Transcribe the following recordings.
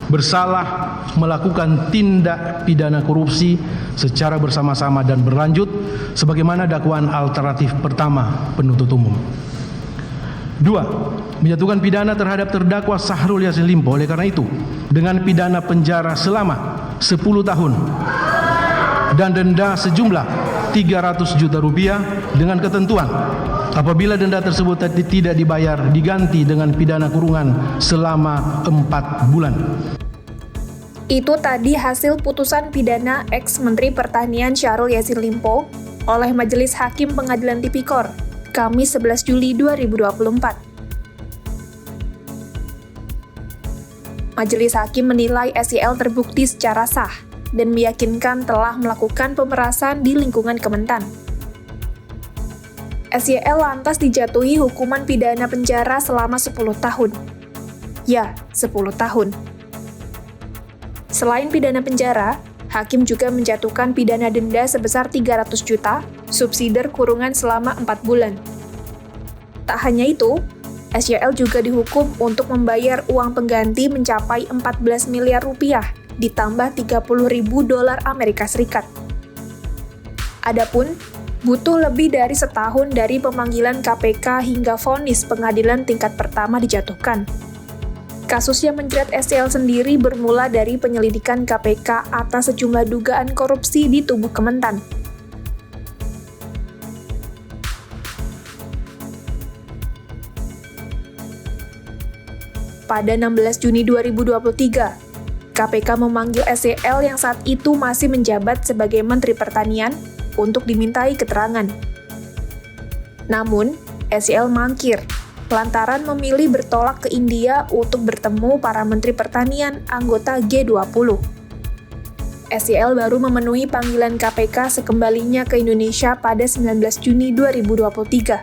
bersalah melakukan tindak pidana korupsi secara bersama-sama dan berlanjut sebagaimana dakwaan alternatif pertama penuntut umum. 2. Menjatuhkan pidana terhadap terdakwa Syahrul Yassin Limpo oleh karena itu dengan pidana penjara selama 10 tahun dan denda sejumlah 300 juta rupiah dengan ketentuan apabila denda tersebut tidak dibayar diganti dengan pidana kurungan selama 4 bulan. Itu tadi hasil putusan pidana ex-Menteri Pertanian Syahrul Yassin Limpo oleh Majelis Hakim Pengadilan Tipikor, Kamis 11 Juli 2024. Majelis Hakim menilai SYL terbukti secara sah dan meyakinkan telah melakukan pemerasan di lingkungan Kementan. SYL lantas dijatuhi hukuman pidana penjara selama 10 tahun. Ya, 10 tahun. Selain pidana penjara, hakim juga menjatuhkan pidana denda sebesar 300 juta, subsidi kurungan selama 4 bulan. Tak hanya itu, SYL juga dihukum untuk membayar uang pengganti mencapai 14 miliar rupiah, ditambah 30.000 dolar Amerika Serikat. Adapun, butuh lebih dari setahun dari pemanggilan KPK hingga vonis pengadilan tingkat pertama dijatuhkan. Kasus yang menjerat SYL sendiri bermula dari penyelidikan KPK atas sejumlah dugaan korupsi di tubuh Kementan. Pada 16 Juni 2023, KPK memanggil SYL yang saat itu masih menjabat sebagai Menteri Pertanian untuk dimintai keterangan. Namun, SYL mangkir lantaran memilih bertolak ke India untuk bertemu para Menteri Pertanian anggota G20. SYL baru memenuhi panggilan KPK sekembalinya ke Indonesia pada 19 Juni 2023.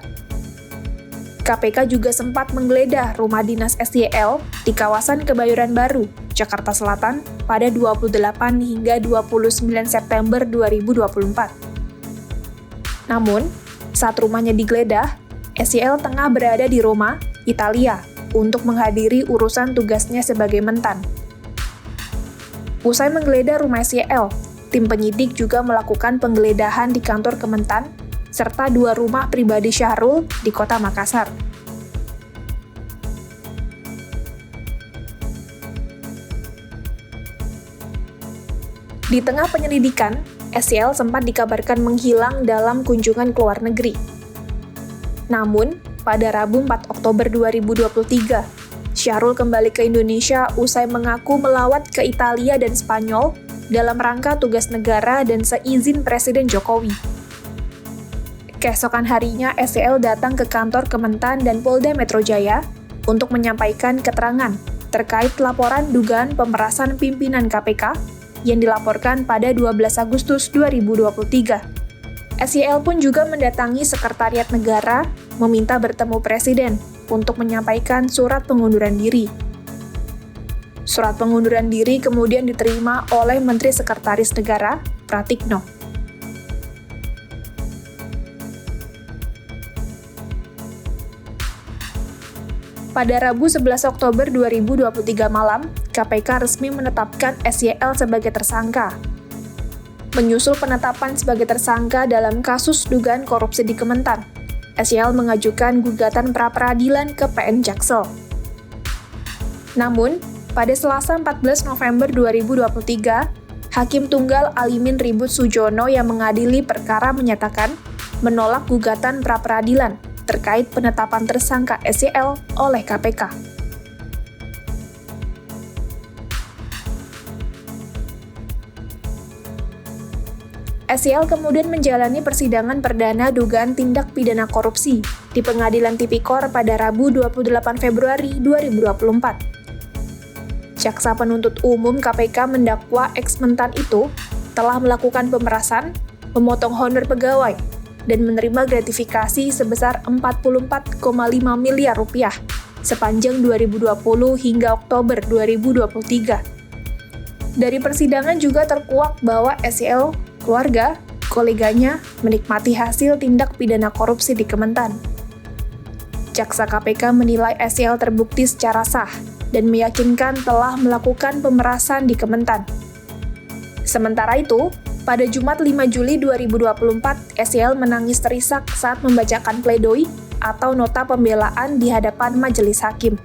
KPK juga sempat menggeledah rumah dinas SYL di kawasan Kebayoran Baru, Jakarta Selatan pada 28 hingga 29 September 2024. Namun, saat rumahnya digeledah, SYL tengah berada di Roma, Italia, untuk menghadiri urusan tugasnya sebagai mentan. Usai menggeledah rumah SYL, tim penyidik juga melakukan penggeledahan di kantor Kementan, serta 2 rumah pribadi Syahrul di kota Makassar. Di tengah penyelidikan, SYL sempat dikabarkan menghilang dalam kunjungan ke luar negeri. Namun, pada Rabu 4 Oktober 2023, Syahrul kembali ke Indonesia usai mengaku melawat ke Italia dan Spanyol dalam rangka tugas negara dan seizin Presiden Jokowi. Keesokan harinya, SYL datang ke kantor Kementan dan Polda Metro Jaya untuk menyampaikan keterangan terkait laporan dugaan pemerasan pimpinan KPK yang dilaporkan pada 12 Agustus 2023. SYL pun juga mendatangi Sekretariat Negara meminta bertemu Presiden untuk menyampaikan surat pengunduran diri. Surat pengunduran diri kemudian diterima oleh Menteri Sekretaris Negara, Pratikno. Pada Rabu 11 Oktober 2023 malam, KPK resmi menetapkan SYL sebagai tersangka. Menyusul penetapan sebagai tersangka dalam kasus dugaan korupsi di Kementan, SYL mengajukan gugatan pra-peradilan ke PN Jaksel. Namun, pada Selasa 14 November 2023, Hakim Tunggal Alimin Ribut Sujono yang mengadili perkara menyatakan menolak gugatan pra-peradilan terkait penetapan tersangka SYL oleh KPK. SYL kemudian menjalani persidangan perdana dugaan tindak pidana korupsi di Pengadilan Tipikor pada Rabu 28 Februari 2024. Jaksa Penuntut Umum KPK mendakwa ex-mentan itu telah melakukan pemerasan, memotong honor pegawai, dan menerima gratifikasi sebesar 44,5 miliar rupiah sepanjang 2020 hingga Oktober 2023. Dari persidangan juga terkuak bahwa SYL, keluarga, koleganya menikmati hasil tindak pidana korupsi di Kementan. Jaksa KPK menilai SYL terbukti secara sah dan meyakinkan telah melakukan pemerasan di Kementan. Sementara itu, pada Jumat 5 Juli 2024, SYL menangis terisak saat membacakan pledoi atau nota pembelaan di hadapan majelis hakim.